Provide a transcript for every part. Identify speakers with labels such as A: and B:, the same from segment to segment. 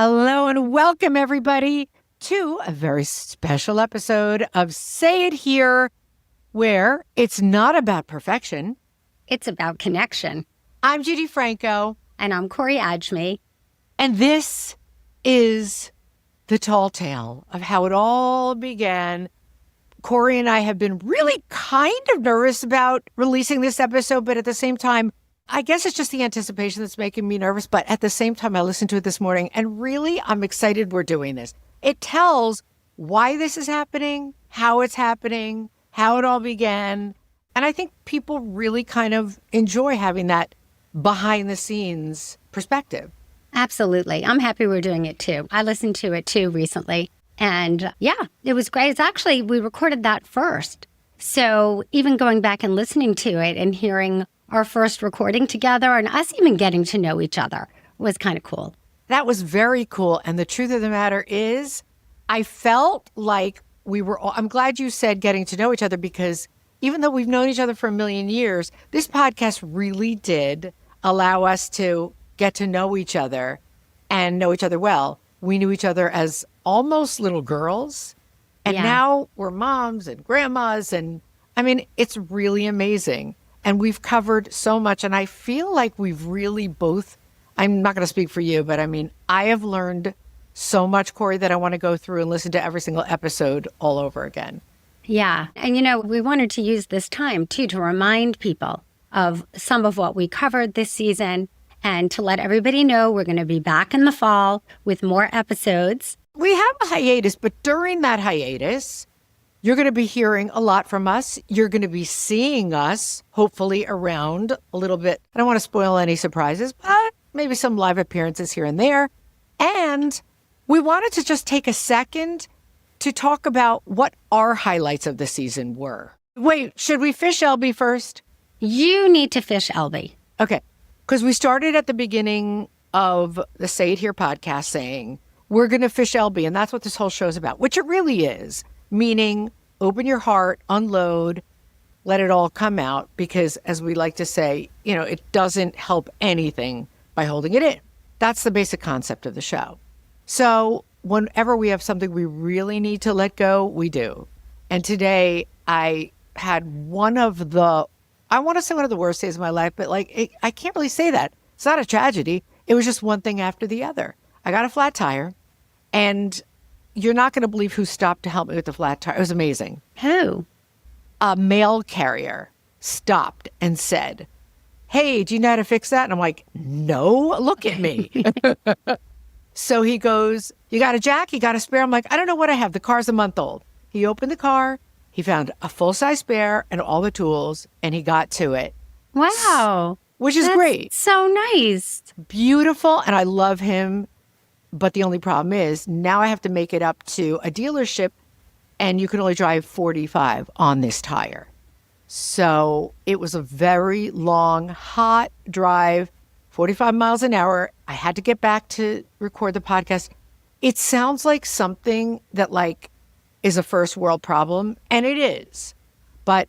A: Hello and welcome, everybody, to a very special episode of Say It Here, where it's not about perfection.
B: It's about connection.
A: I'm Judi Franco.
B: And I'm Corie Ajmi.
A: And this is the tall tale of how it all began. Corie and I have been really kind of nervous about releasing this episode, but at the same time, I guess it's just the anticipation that's making me nervous. But at the same time, I listened to it this morning and really I'm excited we're doing this. It tells why this is happening, how it's happening, how it all began. And I think people really kind of enjoy having that behind the scenes perspective.
B: Absolutely. I'm happy we're doing it too. I listened to it too recently. And yeah, it was great. It's actually, we recorded that first. So even going back and listening to it and hearing our first recording together and us even getting to know each other was kind of cool.
A: That was very cool. And the truth of the matter is, I felt like we were all, I'm glad you said getting to know each other, because even though we've known each other for a million years, this podcast really did allow us to get to know each other and know each other well. We knew each other as almost little girls. And now we're moms and grandmas. And I mean, it's really amazing. And we've covered so much. And I feel like we've really both, I'm not going to speak for you, but I mean, I have learned so much, Corie, that I want to go through and listen to every single episode all over again.
B: Yeah. And you know, we wanted to use this time too to remind people of some of what we covered this season and to let everybody know we're going to be back in the fall with more episodes.
A: We have a hiatus, but during that hiatus, you're going to be hearing a lot from us. You're going to be seeing us, hopefully, around a little bit. I don't want to spoil any surprises, but maybe some live appearances here and there. And we wanted to just take a second to talk about what our highlights of the season were. Wait, should we fish Elbe first?
B: You need to fish Elbe.
A: Okay, because we started at the beginning of the Say It Here podcast saying, we're going to fish Elbe, and that's what this whole show is about, which it really is. Meaning, open your heart, unload, let it all come out, because as we like to say, you know, it doesn't help anything by holding it in. That's the basic concept of the show. So whenever we have something we really need to let go, we do. And today I had one of the worst days of my life, but I can't really say that. It's not a tragedy. It was just one thing after the other. I got a flat tire, and you're not going to believe who stopped to help me with the flat tire. It was amazing.
B: Who?
A: A mail carrier stopped and said, "Hey, do you know how to fix that?" And I'm like, "No, look at me." So he goes, "You got a jack? You got a spare?" I'm like, "I don't know what I have. The car's a month old." He opened the car. He found a full-size spare and all the tools, and he got to it.
B: Wow.
A: Which is great.
B: So nice.
A: Beautiful. And I love him. But the only problem is now I have to make it up to a dealership, and you can only drive 45 on this tire. So it was a very long, hot drive, 45 miles an hour. I had to get back to record the podcast. It sounds like something that is a first world problem, and it is. But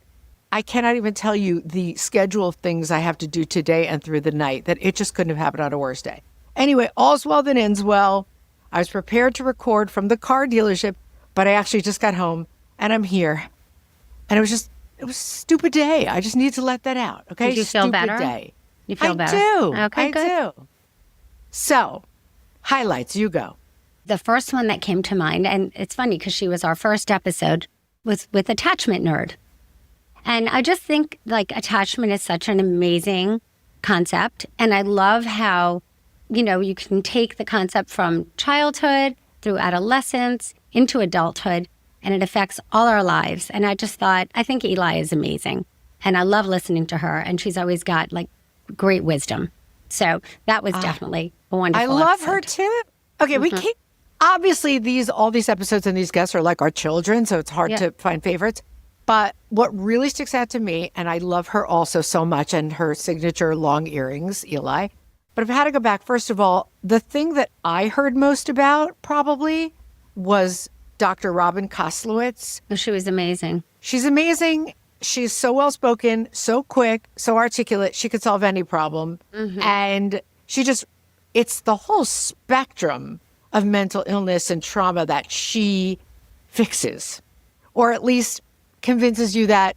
A: I cannot even tell you the schedule of things I have to do today and through the night, that it just couldn't have happened on a worse day. Anyway, all's well that ends well. I was prepared to record from the car dealership, but I actually just got home and I'm here. And it was a stupid day. I just need to let that out. Okay.
B: Did you feel
A: stupid
B: better?
A: Day.
B: You feel better?
A: I do.
B: Okay, good.
A: I do. So, highlights, you go.
B: The first one that came to mind, and it's funny because she was our first episode, was with Attachment Nerd. And I just think attachment is such an amazing concept. And I love how, you know, you can take the concept from childhood through adolescence into adulthood, and it affects all our lives. And I think Eli is amazing. And I love listening to her. And she's always got great wisdom. So that was definitely a wonderful
A: I love
B: episode.
A: her too. Okay, we keep, obviously all these episodes and these guests are like our children, so it's hard to find favorites. But what really sticks out to me, and I love her also so much, and her signature long earrings, Eli. But if I had to go back, first of all, the thing that I heard most about probably was Dr. Robin Koslowitz.
B: Oh, she was amazing.
A: She's amazing. She's so well-spoken, so quick, so articulate. She could solve any problem. And she just, it's the whole spectrum of mental illness and trauma that she fixes, or at least convinces you that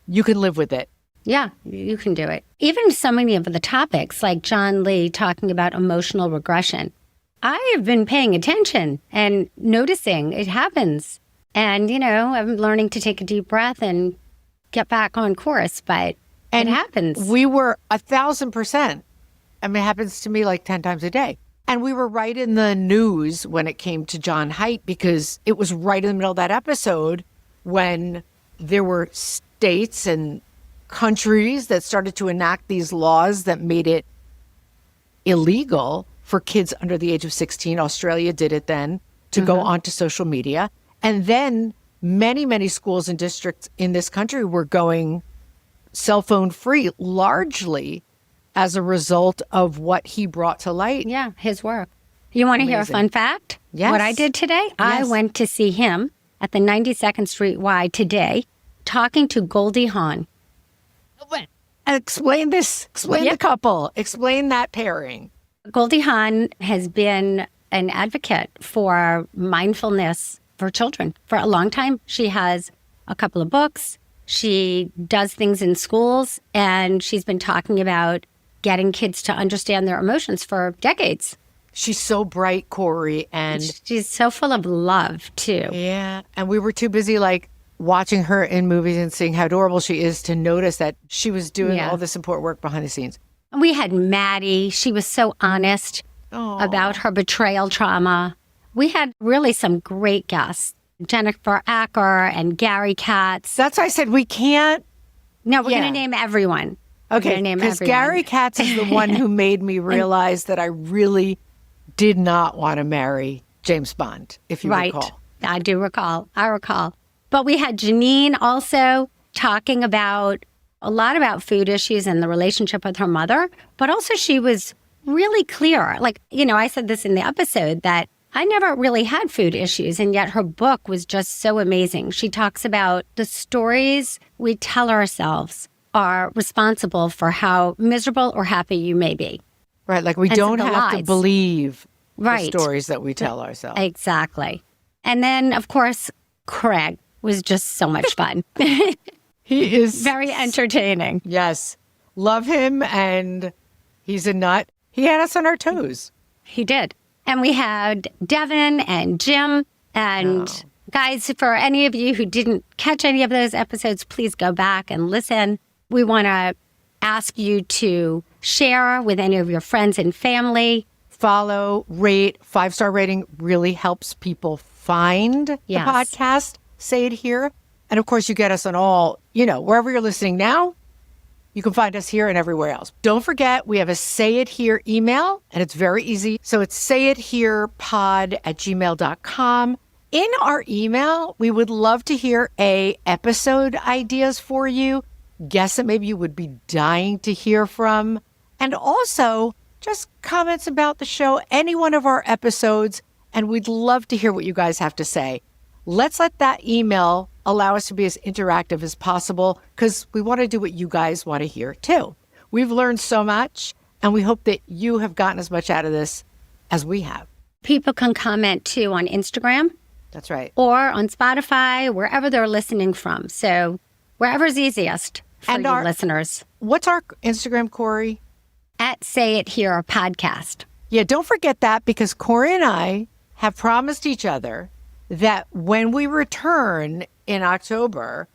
A: you can live with it.
B: Yeah, you can do it. Even so many of the topics, like John Lee talking about emotional regression, I have been paying attention and noticing it happens. And, I'm learning to take a deep breath and get back on course, but it happens.
A: We were 1,000%. I mean, it happens to me like 10 times a day. And we were right in the news when it came to John Haidt, because it was right in the middle of that episode when there were states and countries that started to enact these laws that made it illegal for kids under the age of 16. Australia did it then, to go onto social media. And then many, many schools and districts in this country were going cell phone free, largely as a result of what he brought to light.
B: Yeah, his work. You want to hear a fun fact?
A: Yes.
B: What I did today?
A: Yes.
B: I went to see him at the 92nd Street Y today, talking to Goldie Hawn.
A: Explain this. Explain the couple. Explain that pairing.
B: Goldie Hawn has been an advocate for mindfulness for children for a long time. She has a couple of books. She does things in schools, and she's been talking about getting kids to understand their emotions for decades.
A: She's so bright, Corie, and
B: she's so full of love, too.
A: Yeah. And we were too busy, watching her in movies and seeing how adorable she is to notice that she was doing all this important work behind the scenes.
B: We had Maddie. She was so honest about her betrayal trauma. We had really some great guests. Jennifer Acker and Gary Katz.
A: That's why I said we can't.
B: No, we're going to name everyone.
A: Okay, because Gary Katz is the one who made me realize that I really did not want to marry James Bond, if you recall.
B: I do recall. I recall. But we had Janine also talking about a lot about food issues and the relationship with her mother. But also she was really clear. I said this in the episode that I never really had food issues, and yet her book was just so amazing. She talks about the stories we tell ourselves are responsible for how miserable or happy you may be.
A: Right, we don't have to believe the stories that we tell ourselves.
B: Exactly. And then, of course, Craig was just so much fun.
A: He is
B: very entertaining.
A: Yes. Love him, and he's a nut. He had us on our toes.
B: He did. And we had Devin and Jim. And guys, for any of you who didn't catch any of those episodes, please go back and listen. We want to ask you to share with any of your friends and family.
A: Follow, rate. 5-star rating really helps people find the podcast. Say It Here. And of course, you get us on all, wherever you're listening now, you can find us here and everywhere else. Don't forget, we have a Say It Here email, and it's very easy. So it's sayitherepod@gmail.com. In our email, we would love to hear episode ideas for you, guests that maybe you would be dying to hear from, and also just comments about the show, any one of our episodes, and we'd love to hear what you guys have to say. Let's let that email allow us to be as interactive as possible, because we want to do what you guys want to hear too. We've learned so much, and we hope that you have gotten as much out of this as we have.
B: People can comment too on Instagram.
A: That's right.
B: Or on Spotify, wherever they're listening from. So wherever's easiest for you listeners.
A: What's our Instagram, Corie?
B: @Say It Here podcast.
A: Yeah, don't forget that, because Corie and I have promised each other that when we return in October,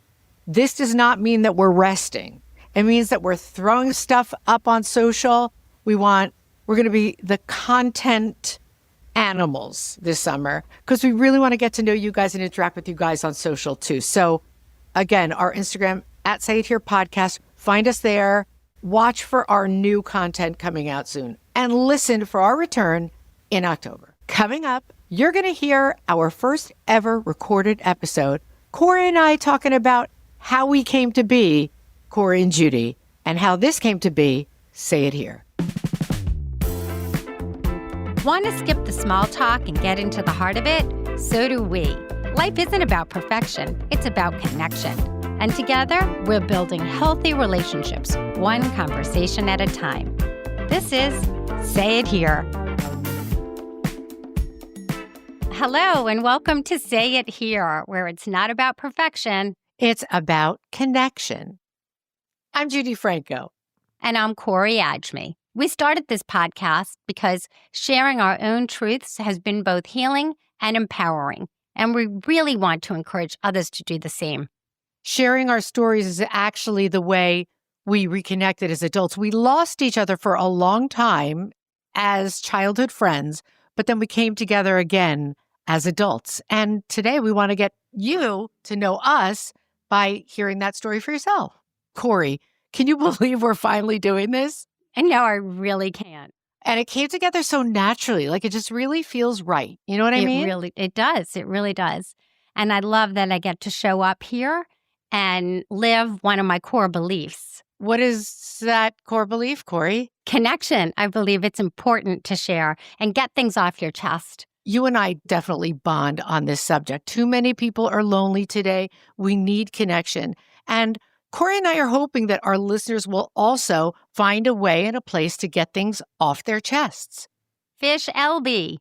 A: this does not mean that we're resting. It means that we're throwing stuff up on social. We're going to be the content animals this summer, because we really want to get to know you guys and interact with you guys on social too. So again, our Instagram @Say It Here podcast, find us there, watch for our new content coming out soon, and listen for our return in October. Coming up, you're going to hear our first ever recorded episode. Corie and I talking about how we came to be Corie and Judi, and how this came to be Say It Here.
B: Want to skip the small talk and get into the heart of it? So do we. Life isn't about perfection, it's about connection. And together, we're building healthy relationships, one conversation at a time. This is Say It Here. Hello, and welcome to Say It Here, where it's not about perfection.
A: It's about connection. I'm Judy Franco.
B: And I'm Corie Ajmi. We started this podcast because sharing our own truths has been both healing and empowering, and we really want to encourage others to do the same.
A: Sharing our stories is actually the way we reconnected as adults. We lost each other for a long time as childhood friends, but then we came together again as adults. And today we want to get you to know us by hearing that story for yourself. Corie, can you believe we're finally doing this?
B: And no, I really can't.
A: And it came together so naturally, like it just really feels right. You know what I mean?
B: It does. It really does. And I love that I get to show up here and live one of my core beliefs.
A: What is that core belief, Corie?
B: Connection. I believe it's important to share and get things off your chest.
A: You and I definitely bond on this subject. Too many people are lonely today. We need connection. And Corie and I are hoping that our listeners will also find a way and a place to get things off their chests.
B: Fish Elbe.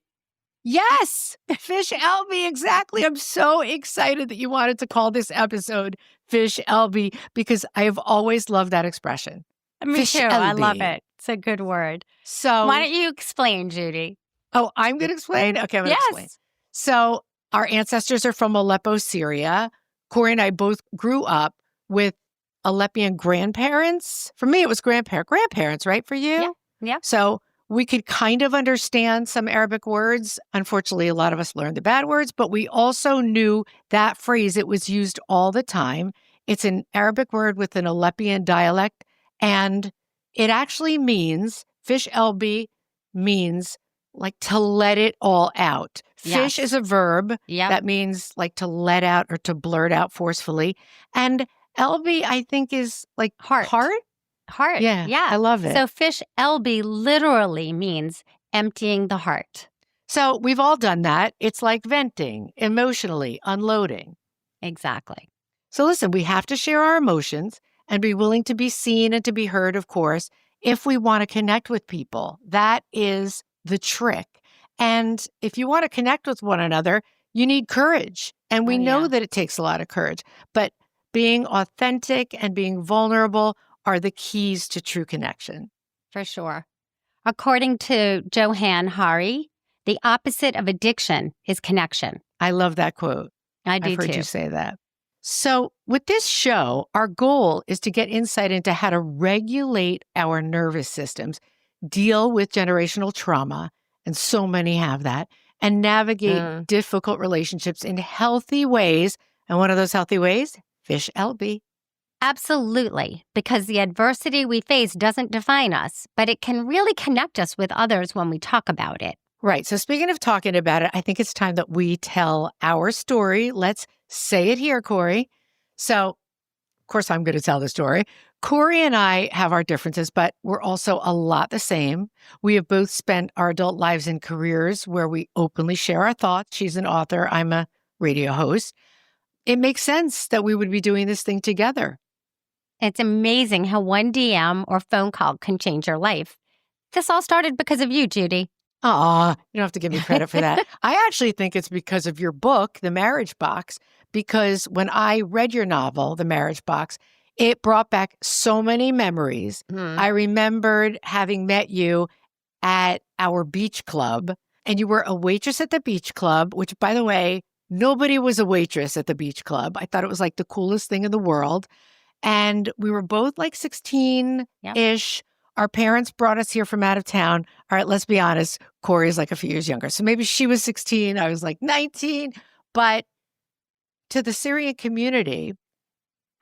A: Yes, Fish Elbe, exactly. I'm so excited that you wanted to call this episode Fish Elbe because I have always loved that expression.
B: Me
A: Fish
B: too. I
A: Elbe.
B: love it. It's a good word.
A: So
B: why don't you explain, Judy?
A: Oh, I'm going to explain? Okay, I'm going to explain. So our ancestors are from Aleppo, Syria. Corie and I both grew up with Aleppian grandparents. For me, it was grandparents, right? For you?
B: Yeah.
A: So we could kind of understand some Arabic words. Unfortunately, a lot of us learned the bad words, but we also knew that phrase. It was used all the time. It's an Arabic word with an Aleppian dialect, and it actually means, Fish Elbe means like to let it all out. Fish is a verb. That means like to let out or to blurt out forcefully. And Elbe, I think, is like
B: heart. Heart.
A: Yeah. I love it.
B: So Fish Elbe literally means emptying the heart.
A: So we've all done that. It's like venting, emotionally, unloading.
B: Exactly.
A: So listen, we have to share our emotions and be willing to be seen and to be heard, of course, if we want to connect with people. That is the trick. And if you want to connect with one another, you need courage. And we know that it takes a lot of courage. But being authentic and being vulnerable are the keys to true connection.
B: For sure. According to Johann Hari, the opposite of addiction is connection.
A: I love that quote.
B: I do too.
A: I've heard you say that. So with this show, our goal is to get insight into how to regulate our nervous systems, deal with generational trauma, and so many have that, and navigate difficult relationships in healthy ways. And one of those healthy ways, Fish Elbe.
B: Absolutely, because the adversity we face doesn't define us, but it can really connect us with others when we talk about it.
A: Right. So speaking of talking about it, I think it's time that we tell our story. Let's say it here, Corie. So, of course, I'm going to tell the story. Corie and I have our differences, but we're also a lot the same. We have both spent our adult lives in careers where we openly share our thoughts. She's an author. I'm a radio host. It makes sense that we would be doing this thing together.
B: It's amazing how one DM or phone call can change your life. This all started because of you, Judy.
A: Aw, you don't have to give me credit for that. I actually think it's because of your book, The Marriage Box, because when I read your novel, The Marriage Box, it brought back so many memories. I remembered having met you at our beach club, and you were a waitress at the beach club, which, by the way, nobody was a waitress at the beach club. I thought it was like the coolest thing in the world. And we were both like 16-ish. Our parents brought us here from out of town. All right, let's be honest. Corie is like a few years younger. So maybe she was 16. I was like 19. But to the Syrian community,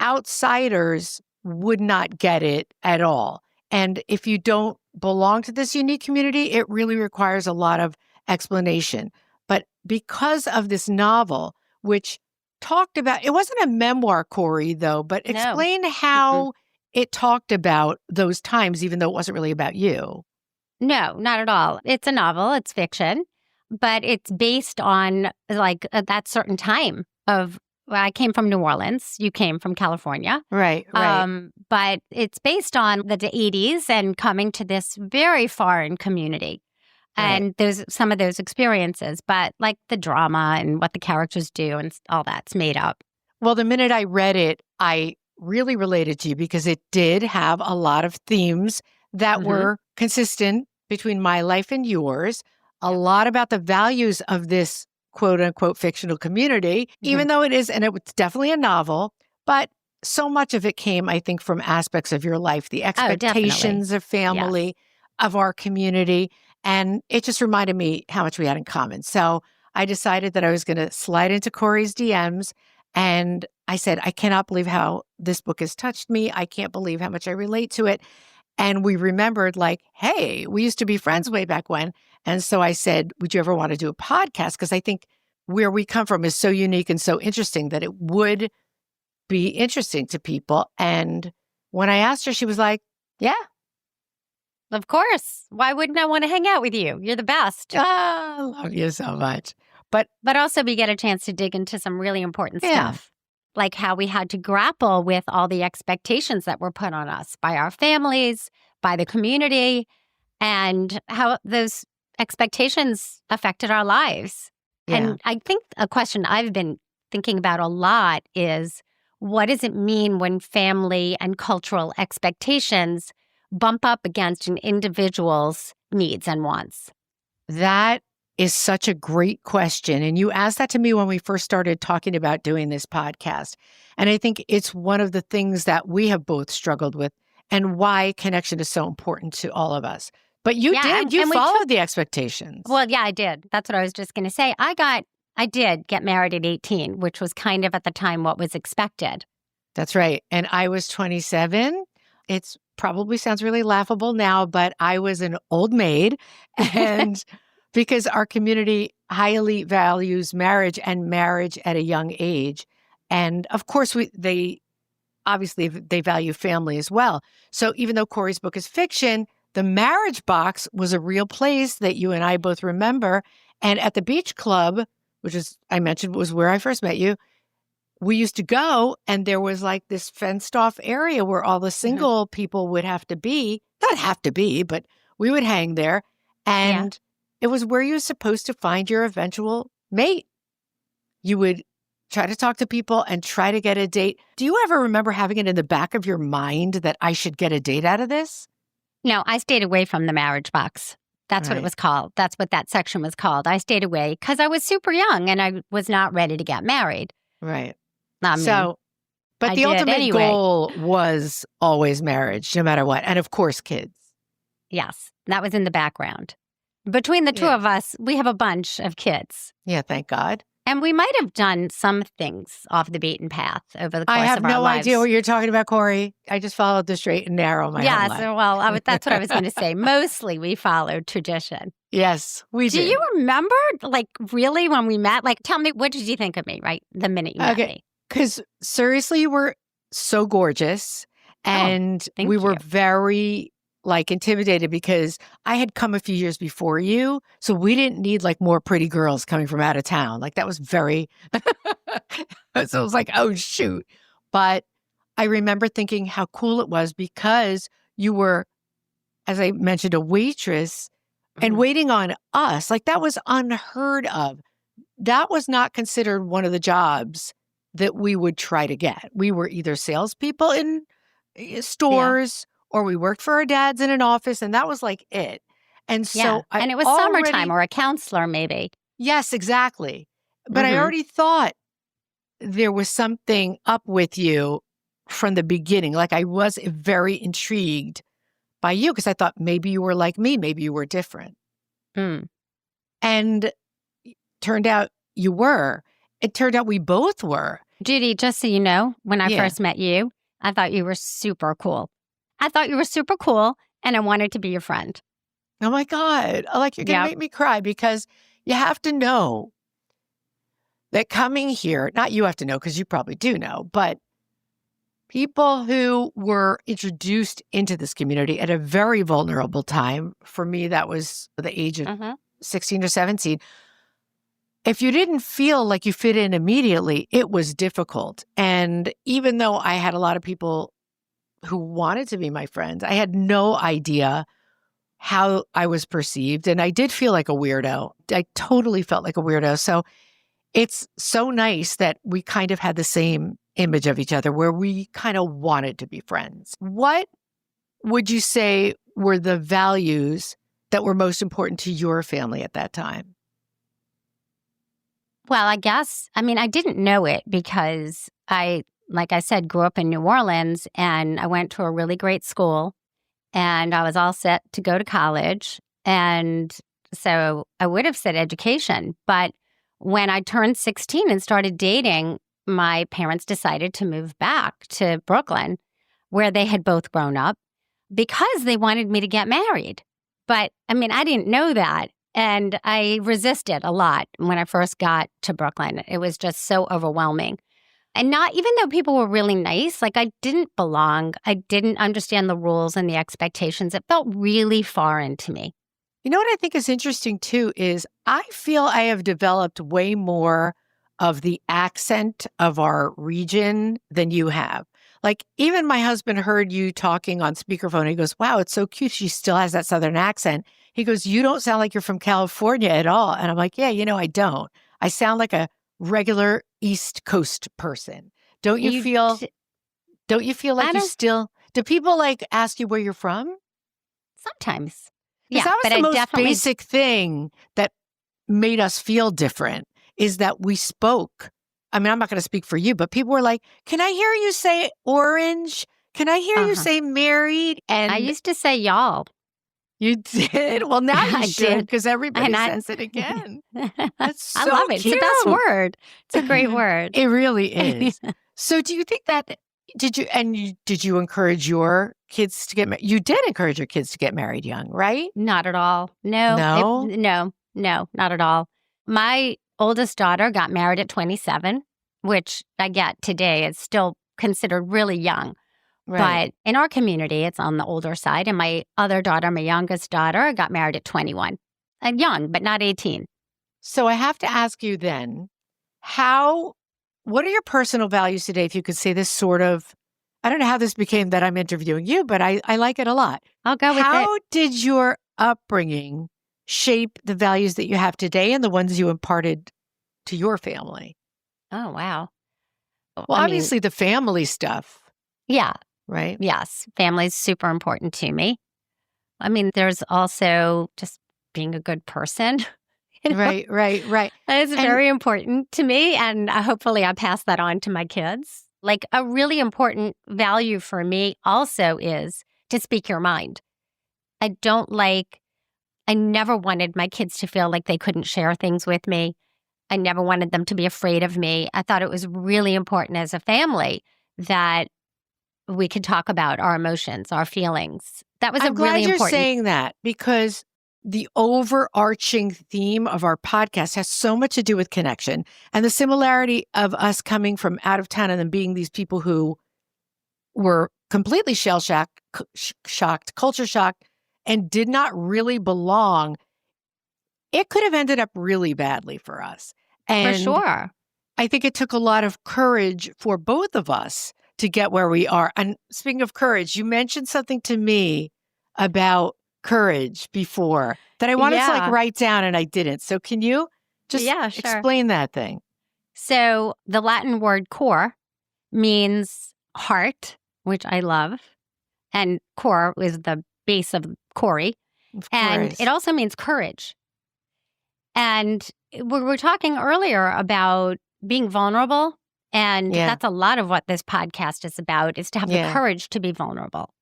A: outsiders would not get it at all. And if you don't belong to this unique community, it really requires a lot of explanation. But because of this novel, which talked about, it wasn't a memoir, Corie, though, but explain how it talked about those times, even though it wasn't really about you.
B: No, not at all. It's a novel. It's fiction, but it's based on like that certain time of, well, I came from New Orleans. You came from California.
A: Right.
B: But it's based on the 80s and coming to this very foreign community. and some of those experiences, but like the drama and what the characters do and all that's made up.
A: Well, the minute I read it, I really related to you because it did have a lot of themes that were consistent between my life and yours, a lot about the values of this quote unquote fictional community, even though it is, and it was definitely a novel, but so much of it came, I think, from aspects of your life, the expectations of family, of our community. And it just reminded me how much we had in common. So I decided that I was going to slide into Corie's DMs. And I said, I cannot believe how this book has touched me. I can't believe how much I relate to it. And we remembered like, hey, we used to be friends way back when. And so I said, would you ever want to do a podcast? Because I think where we come from is so unique and so interesting that it would be interesting to people. And when I asked her, she was like, yeah.
B: Of course. Why wouldn't I want to hang out with you? You're the best.
A: I love you so much. But
B: also we get a chance to dig into some really important stuff, like how we had to grapple with all the expectations that were put on us by our families, by the community, and how those expectations affected our lives.
A: Yeah.
B: And I think a question I've been thinking about a lot is, what does it mean when family and cultural expectations bump up against an individual's needs and wants?
A: That is such a great question. And you asked that to me when we first started talking about doing this podcast. And I think it's one of the things that we have both struggled with and why connection is so important to all of us. But you did. You followed the expectations.
B: Well, yeah, I did. That's what I was just going to say. I did get married at 18, which was kind of at the time what was expected.
A: That's right. And I was 27. It's probably sounds really laughable now, but I was an old maid. And because our community highly values marriage and marriage at a young age. And of course, they value family as well. So even though Corie's book is fiction, the marriage box was a real place that you and I both remember. And at the beach club, which is, I mentioned, was where I first met you, we used to go and there was like this fenced off area where all the single people would not have to be, but we would hang there. And it was where you were supposed to find your eventual mate. You would try to talk to people and try to get a date. Do you ever remember having it in the back of your mind that I should get a date out of this?
B: No, I stayed away from the marriage box. That's what it was called. That's what that section was called. I stayed away because I was super young and I was not ready to get married.
A: Right.
B: But
A: the ultimate goal was always marriage, no matter what. And of course, kids.
B: Yes, that was in the background. Between the two of us, we have a bunch of kids.
A: Yeah, thank God.
B: And we might have done some things off the beaten path over the course of our lives.
A: I have no idea what you're talking about, Corie. I just followed the straight and narrow my whole life.
B: Well, that's what I was going to say. Mostly we followed tradition.
A: Yes, we did.
B: Do you remember, like, really when we met? Like, tell me, what did you think of me, right? The minute you met me.
A: Because seriously, you were so gorgeous. And we were very intimidated because I had come a few years before you. So we didn't need more pretty girls coming from out of town. That was very, so it was like, oh, shoot. But I remember thinking how cool it was because you were, as I mentioned, a waitress and waiting on us. That was unheard of. That was not considered one of the jobs that we would try to get. We were either salespeople in stores or we worked for our dads in an office, and that was it. And so
B: and it was summertime or a counselor maybe.
A: Yes, exactly. But I already thought there was something up with you from the beginning. I was very intrigued by you because I thought maybe you were like me, maybe you were different. And turned out you were. It turned out we both were.
B: Judi, just so you know, when I first met you, I thought you were super cool. And I wanted to be your friend.
A: Oh my God. You're going to make me cry because you have to know that coming here, not you have to know because you probably do know, but people who were introduced into this community at a very vulnerable time, for me, that was the age of 16 or 17. If you didn't feel like you fit in immediately, it was difficult. And even though I had a lot of people who wanted to be my friends, I had no idea how I was perceived. And I did feel like a weirdo. I totally felt like a weirdo. So it's so nice that we kind of had the same image of each other where we kind of wanted to be friends. What would you say were the values that were most important to your family at that time?
B: Well, I guess, I mean, I didn't know it because like I said, grew up in New Orleans and I went to a really great school and I was all set to go to college. And so I would have said education. But when I turned 16 and started dating, my parents decided to move back to Brooklyn, where they had both grown up, because they wanted me to get married. But I mean, I didn't know that. And I resisted a lot when I first got to Brooklyn. It was just so overwhelming. And not even though people were really nice, like I didn't belong. I didn't understand the rules and the expectations. It felt really foreign to me.
A: You know what I think is interesting too is I feel I have developed way more of the accent of our region than you have. Like even my husband heard you talking on speakerphone. He goes, wow, it's so cute. She still has that Southern accent. He goes, you don't sound like you're from California at all. And I'm like, yeah, I don't. I sound like a regular East Coast person. Don't you feel like you still, do people like ask you where you're from?
B: Sometimes.
A: Because that was the most basic thing that made us feel different is that we spoke. I mean, I'm not going to speak for you, but people were like, can I hear you say orange? Can I hear you say married? And
B: I used to say y'all.
A: You did? Well, now you
B: I
A: should,
B: did.
A: because everybody says it again. That's so
B: I love it.
A: cute.
B: It's the best word. It's a great word.
A: It really is. So do you think that, did you encourage your kids to get married? You did encourage your kids to get married young, right?
B: Not at all. No. No, not at all. My oldest daughter got married at 27, which I get today is still considered really young.
A: Right.
B: But in our community, it's on the older side. And my other daughter, my youngest daughter, got married at 21. Young, but not 18.
A: So I have to ask you then, what are your personal values today? If you could say this sort of, I don't know how this became that I'm interviewing you, but I like it a lot.
B: I'll go with it.
A: How did your upbringing shape the values that you have today and the ones you imparted to your family?
B: Oh, wow.
A: Well, obviously the family stuff.
B: Yeah.
A: Right?
B: Yes. Family's super important to me. I mean, there's also just being a good person.
A: Right.
B: It's very important to me. And hopefully I pass that on to my kids. Like a really important value for me also is to speak your mind. I never wanted my kids to feel like they couldn't share things with me. I never wanted them to be afraid of me. I thought it was really important as a family that we could talk about our emotions, our feelings. That was
A: I'm
B: a really
A: glad
B: important.
A: you're saying that because the overarching theme of our podcast has so much to do with connection and the similarity of us coming from out of town and then being these people who were completely shell-shocked, culture shocked, and did not really belong. It could have ended up really badly for us. And
B: for sure.
A: I think it took a lot of courage for both of us to get where we are. And speaking of courage, you mentioned something to me about courage before that I wanted to write down and I didn't. So can you just explain that thing?
B: So the Latin word cor means heart, which I love. And core is the base of Corie. And it also means courage. And we were talking earlier about being vulnerable. And that's a lot of what this podcast is about, is to have the courage to be vulnerable.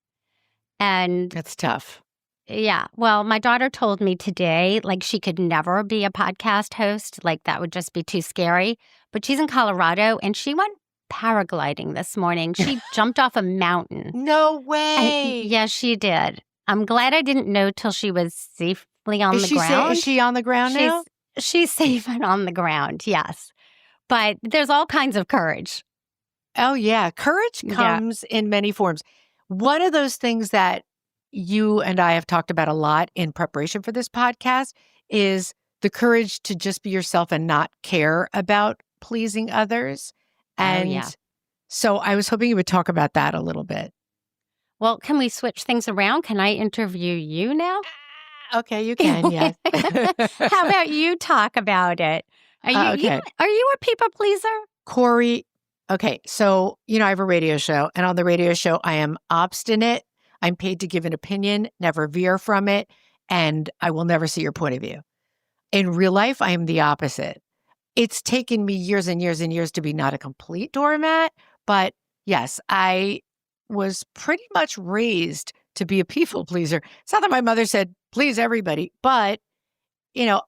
B: And
A: that's tough.
B: Yeah. Well, my daughter told me today, like she could never be a podcast host. Like that would just be too scary. But she's in Colorado and she went paragliding this morning. She jumped off a mountain.
A: No way.
B: Yes, she did. I'm glad I didn't know till she was safely on the ground.
A: Is she on the ground now?
B: She's safe and on the ground, yes. But there's all kinds of courage.
A: Oh, yeah. Courage comes in many forms. One of those things that you and I have talked about a lot in preparation for this podcast is the courage to just be yourself and not care about pleasing others. And so I was hoping you would talk about that a little bit.
B: Well, can we switch things around? Can I interview you now?
A: Okay, you can, yes.
B: How about you talk about it?
A: Okay.
B: Are you a people pleaser?
A: Corie, okay, so, I have a radio show, and on the radio show, I am obstinate. I'm paid to give an opinion, never veer from it, and I will never see your point of view. In real life, I am the opposite. It's taken me years and years and years to be not a complete doormat, but yes, I was pretty much raised to be a people pleaser. It's not that my mother said, please everybody, but,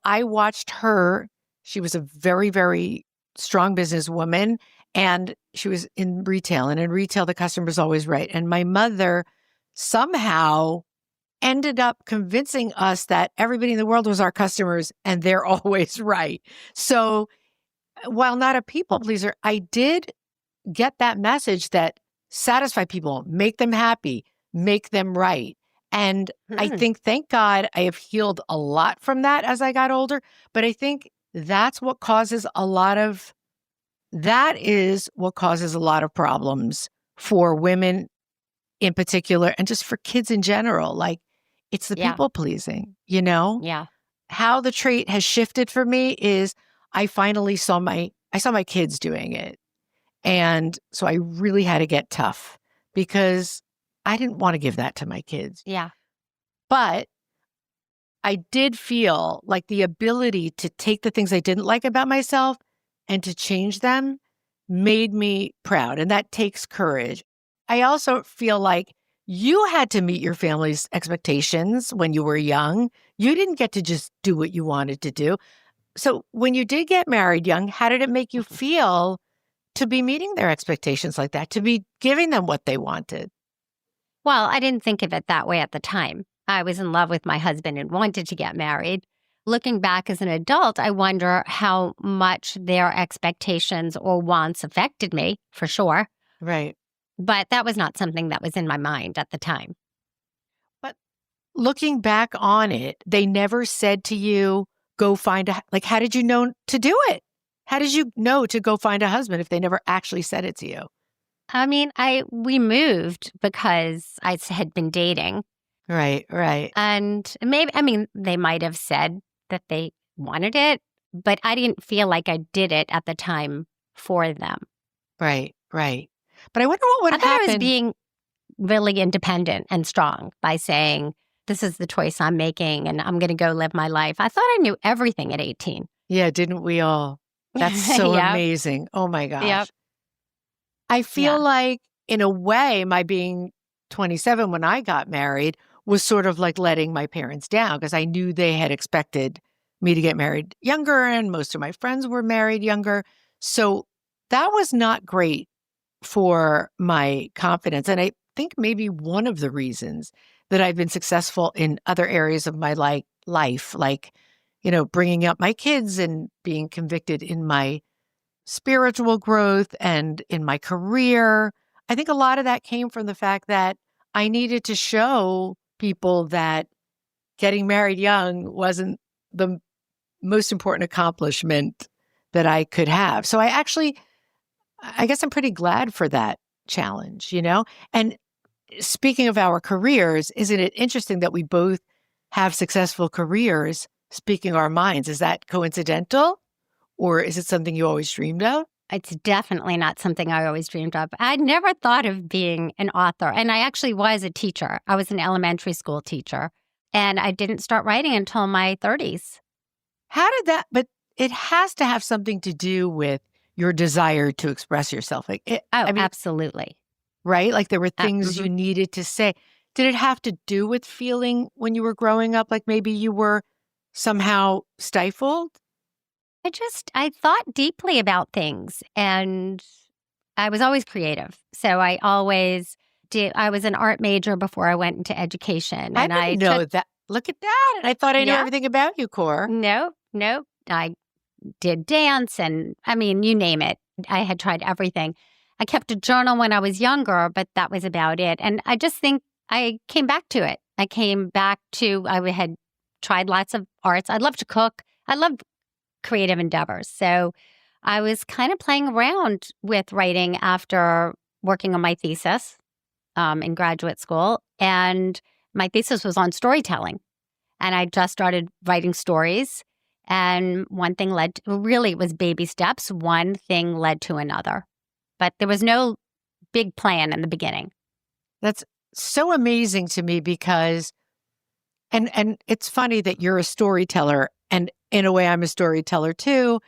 A: I watched her. She was a very, very strong businesswoman, and she was in retail. And in retail, the customer's always right. And my mother somehow ended up convincing us that everybody in the world was our customers and they're always right. So while not a people pleaser, I did get that message that satisfy people, make them happy, make them right. And I think, thank God, I have healed a lot from that as I got older. But I think that is what causes a lot of problems for women in particular, and just for kids in general. Like, it's the
B: Yeah.
A: people pleasing, you know?
B: Yeah.
A: How the trait has shifted for me is I finally saw my kids doing it. And so I really had to get tough because I didn't want to give that to my kids.
B: Yeah.
A: But I did feel like the ability to take the things I didn't like about myself and to change them made me proud. And that takes courage. I also feel like you had to meet your family's expectations when you were young. You didn't get to just do what you wanted to do. So when you did get married young, how did it make you feel to be meeting their expectations like that, to be giving them what they wanted?
B: Well, I didn't think of it that way at the time. I was in love with my husband and wanted to get married. Looking back as an adult, I wonder how much their expectations or wants affected me, for sure.
A: Right.
B: But that was not something that was in my mind at the time.
A: But looking back on it, they never said to you, go find how did you know to do it? How did you know to go find a husband if they never actually said it to you?
B: I mean, we moved because I had been dating.
A: Right, right.
B: And maybe, I mean, they might have said that they wanted it, but I didn't feel like I did it at the time for them.
A: Right, right. But I wonder what would
B: I thought I was
A: happen.
B: being really independent and strong by saying, this is the choice I'm making and I'm going to go live my life. I thought I knew everything at 18.
A: Yeah, didn't we all? That's so
B: Yep.
A: amazing. Oh my gosh.
B: Yep.
A: I feel
B: Yeah.
A: like, in a way, my being 27 when I got married was sort of like letting my parents down because I knew they had expected me to get married younger, and most of my friends were married younger. So that was not great for my confidence. And I think maybe one of the reasons that I've been successful in other areas of my life, like, bringing up my kids and being convicted in my spiritual growth and in my career. I think a lot of that came from the fact that I needed to show people that getting married young wasn't the most important accomplishment that I could have. So I guess I'm pretty glad for that challenge, And speaking of our careers, isn't it interesting that we both have successful careers speaking our minds? Is that coincidental? Or is it something you always dreamed of?
B: It's definitely not something I always dreamed of. I'd never thought of being an author. And I actually was a teacher. I was an elementary school teacher. And I didn't start writing until my 30s.
A: But it has to have something to do with your desire to express yourself.
B: Absolutely.
A: Right? Like there were things you needed to say. Did it have to do with feeling when you were growing up like maybe you were somehow stifled?
B: I thought deeply about things and I was always creative. So I always did. I was an art major before I went into education.
A: I didn't know that. Look at that. And I thought I knew everything about you, Cor.
B: No. I did dance and you name it. I had tried everything. I kept a journal when I was younger, but that was about it. And I just think I came back to it. I had tried lots of arts. I love to cook. I love creative endeavors. So I was kind of playing around with writing after working on my thesis in graduate school. And my thesis was on storytelling. and I just started writing stories. And one thing led to, really, it was baby steps. One thing led to another. But there was no big plan in the beginning.
A: That's so amazing to me because, and it's funny that you're a storyteller, and in a way, I'm a storyteller too.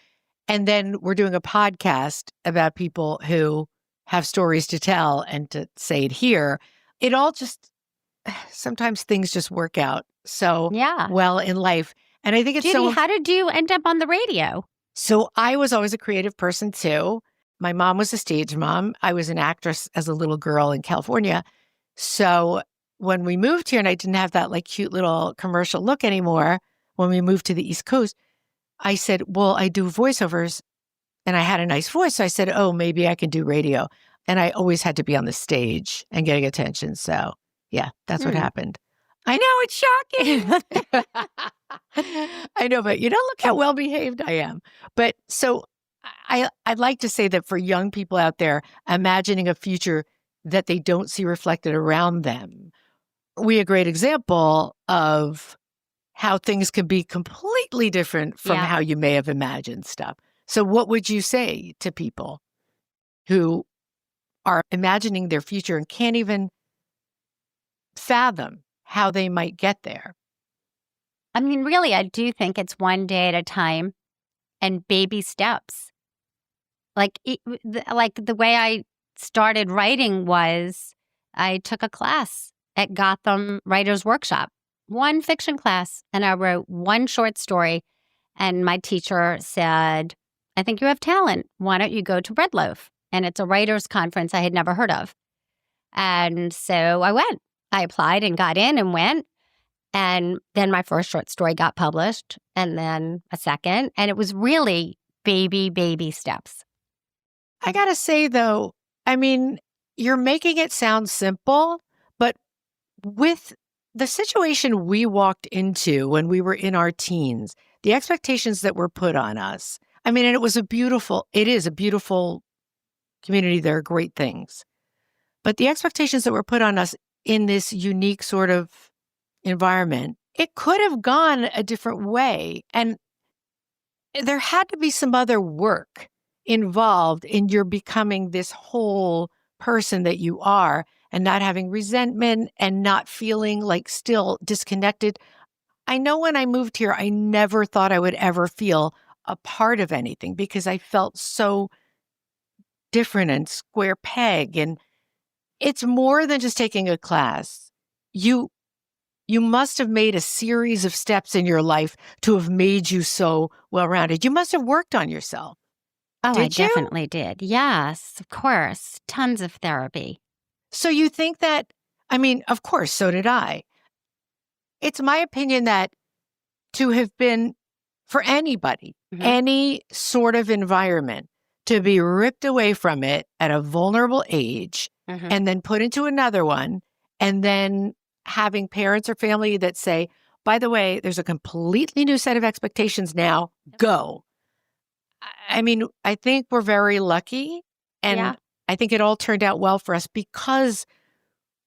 A: And then we're doing a podcast about people who have stories to tell and to say it here. It all just, sometimes things just work out so
B: Yeah.
A: well in life. And I think it's
B: Judi, how did you end up on the radio?
A: so I was always a creative person too. My mom was a stage mom. I was an actress as a little girl in California. So when we moved here and I didn't have that like cute little commercial look anymore, when we moved to the East Coast, I said, well, I do voiceovers and I had a nice voice. So I said, oh, maybe I can do radio. And I always had to be on the stage and getting attention. So yeah, that's what happened. I know, it's shocking. I know, but look how well behaved I am. But so I'd like to say that for young people out there, imagining a future that they don't see reflected around them, we a great example of how things can be completely different from how you may have imagined stuff. So what would you say to people who are imagining their future and can't even fathom how they might get there?
B: I mean, really, I do think it's one day at a time and baby steps. Like the way I started writing was I took a class at Gotham Writers Workshop, one fiction class, and I wrote one short story. And my teacher said, I think you have talent. Why don't you go to Red Loaf? And it's a writers' conference I had never heard of. And so I went. I applied and got in and went. And then my first short story got published, and then a second. And it was really baby steps.
A: I got to say, though, I mean, you're making it sound simple, but with the situation we walked into when we were in our teens, the expectations that were put on us, I mean, and it is a beautiful community. There are great things. But the expectations that were put on us in this unique sort of environment, it could have gone a different way. And there had to be some other work involved in your becoming this whole person that you are and not having resentment and not feeling like still disconnected. I know when I moved here, I never thought I would ever feel a part of anything because I felt so different and square peg. And it's more than just taking a class. You must have made a series of steps in your life to have made you so well-rounded. You must have worked on yourself.
B: Oh,
A: Did you?
B: Definitely did. Yes, of course. Tons of therapy.
A: So you think that, I mean, of course, so did I. It's my opinion that to have been, for anybody, any sort of environment, to be ripped away from it at a vulnerable age and then put into another one, and then having parents or family that say, by the way, there's a completely new set of expectations now, go. I mean, I think we're very lucky, and I think it all turned out well for us because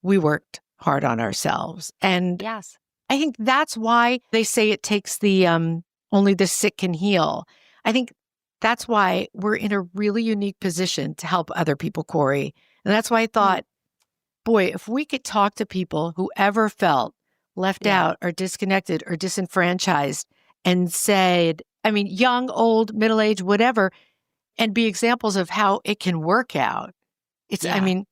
A: we worked hard on ourselves. And
B: yes,
A: I think that's why they say it takes the only the sick can heal. I think that's why we're in a really unique position to help other people, Corie. And that's why I thought, boy, if we could talk to people who ever felt left out or disconnected or disenfranchised and said, I mean, young, old, middle-aged, whatever, and be examples of how it can work out. It's, I mean,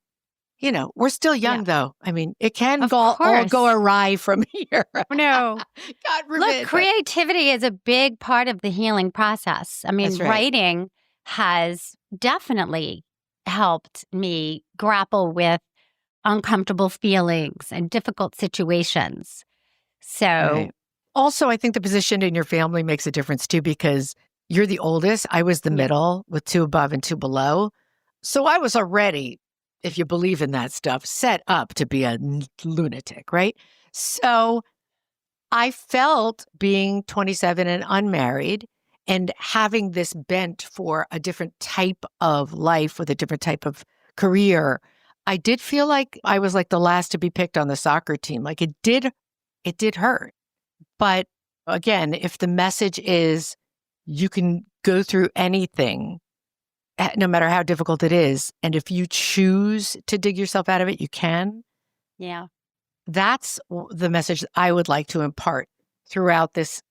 A: we're still young though. I mean, it can all go awry from here.
B: No.
A: God forbid.
B: Look, creativity is a big part of the healing process. I mean, writing has definitely helped me grapple with uncomfortable feelings and difficult situations. So
A: also, I think the position in your family makes a difference too, because you're the oldest. I was the middle with 2 above and 2 below. So I was already, if you believe in that stuff, set up to be a lunatic, right? So I felt being 27 and unmarried and having this bent for a different type of life with a different type of career, I did feel like I was like the last to be picked on the soccer team. Like it did hurt. But again, if the message is you can go through anything, no matter how difficult it is, and if you choose to dig yourself out of it, you can.
B: Yeah.
A: That's the message I would like to impart throughout this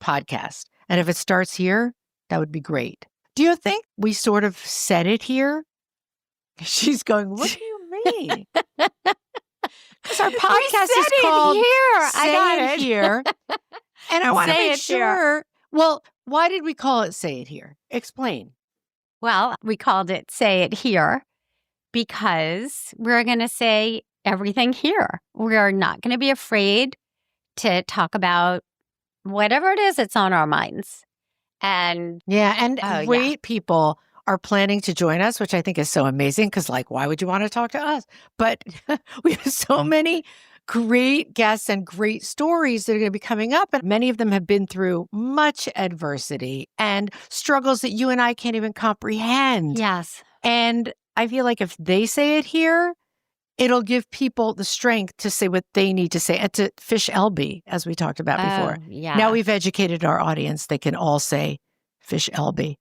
A: podcast. And if it starts here, that would be great. Do you think we sort of said it here? She's going, what do you mean? Because our podcast is called
B: here.
A: Say
B: I got
A: It Here. And I want to
B: Say
A: make
B: It Here.
A: sure. Well, why did we call it Say It Here? Explain.
B: Well, we called it Say It Here because we're going to say everything here. We're not going to be afraid to talk about whatever it is that's on our minds. And
A: great people are planning to join us, which I think is so amazing because, like, why would you want to talk to us? But we have so many great guests and great stories that are going to be coming up. And many of them have been through much adversity and struggles that you and I can't even comprehend.
B: yes,
A: And I feel like if they say it here, it'll give people the strength to say what they need to say and to fish Elbe, as we talked about before.
B: Yeah.
A: Now we've educated our audience. They can all say fish Elbe.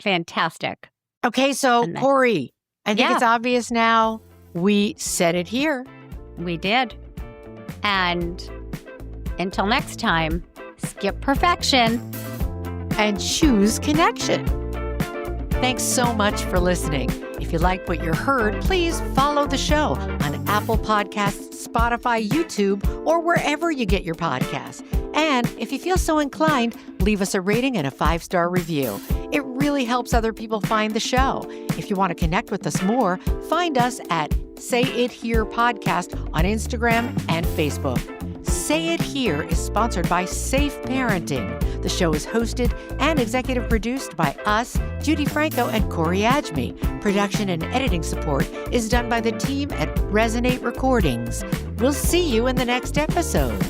B: Fantastic.
A: Okay, so
B: And then-
A: Corie, I think
B: Yeah.
A: it's obvious now. We said it here.
B: We did. And until next time, skip perfection.
A: And choose connection. Thanks so much for listening. If you like what you heard, please follow the show on Apple Podcasts, Spotify, YouTube, or wherever you get your podcasts. And if you feel so inclined, leave us a rating and a 5-star review. It really helps other people find the show. If you want to connect with us more, find us at Say It Here Podcast on Instagram and Facebook. Say It Here is sponsored by Safe Parenting. The show is hosted and executive produced by us, Judi Franco and Corie Ajmi. Production and editing support is done by the team at Resonate Recordings. We'll see you in the next episode.